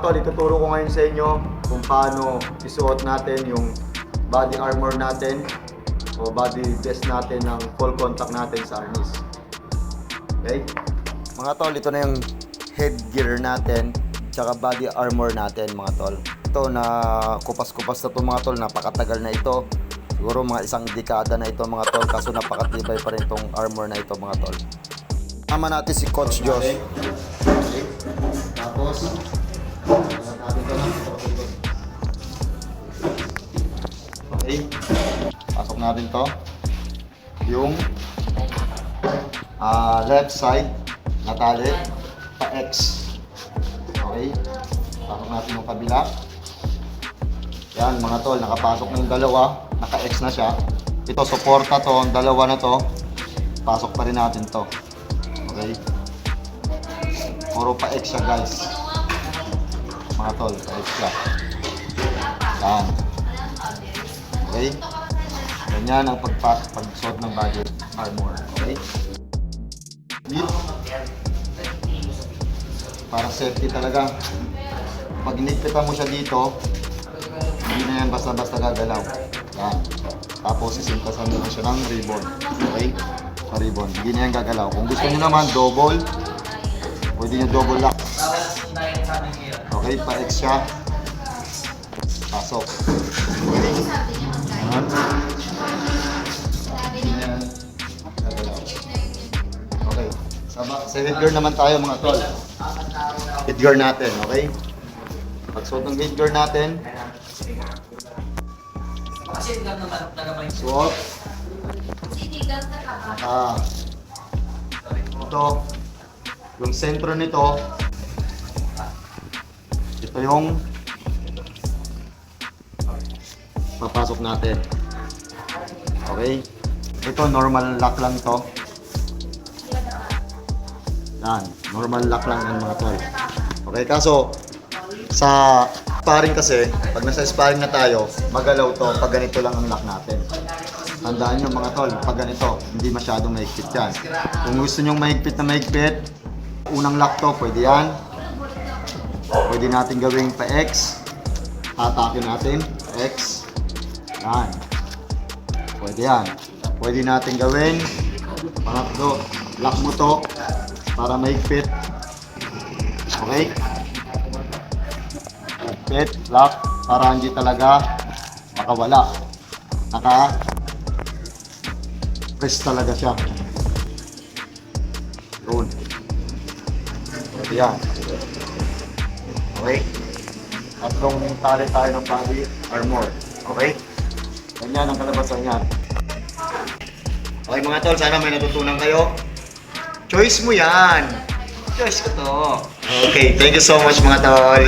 tol, ituturo ko ngayon sa inyo kung paano isuot natin yung body armor natin o body vest natin ng full contact natin sa harness. Okay? Mga tol, ito na yung headgear natin tsaka body armor natin mga tol. Ito na kupas-kupas na ito mga tol, napakatagal na ito. Siguro mga isang dekada na ito mga tol, kaso napakatibay pa rin itong armor na ito mga tol. Tama natin si Coach Josh. Okay. Tapos okay, pasok natin to yung left side na tali pa X. Okay, pasok natin yung kabila. Yan mga tol, nakapasok na yung dalawa, naka X na siya. Ito suporta to, ang dalawa na to, pasok pa rin natin to. Okay, puro pa X siya guys mga tol, pa X siya. Yan. Okay, ganyan ang pagsuot ng body armor. Okay, para safety talaga. Pag inigpitan mo siya dito, hindi na yan basta-basta gagalaw. Yan. Tapos isintasan mo siya ng ribbon. Okay, sa ribbon, hindi na yan gagalaw. Kung gusto nyo naman double, pwede nyo double lock. Okay, pa X siya, pasok. Okay, yan. Hindi na yan gagalaw. Okay, sa headgear naman tayo mga tol. Headgear natin, okay? Pagsuot ng headgear natin, suot. Ito, yung sentro nito, ito yung papasok natin. Okay? Ito, normal lock lang to. Yan, normal lock lang yan mga tol. Okay, kaso sa sparring kasi, pag nasa sparring na tayo, magalaw to pag ganito lang ang lock natin. Tandaan nyo mga tol, pag ganito, hindi masyadong mahigpit yan. Kung gusto nyo mahigpit na mahigpit, unang lock to, pwede yan. Pwede natin gawing pa X. Hatakin natin, pa X. Yan. Pwede yan. Pwede natin gawin, pangatlo, lock mo to, para mahigpit. Okay? Mahigpit, lock, para hindi talaga makawala. Naka-press talaga siya. Yun. Yan. Okay? Tatlong tali tayo ng body armor. Okay? Ganyan ang kalabasan yan. Okay mga tol, sana may natutunan kayo. Choice mo yan. Choice ko to. Okay, thank you so much mga tol.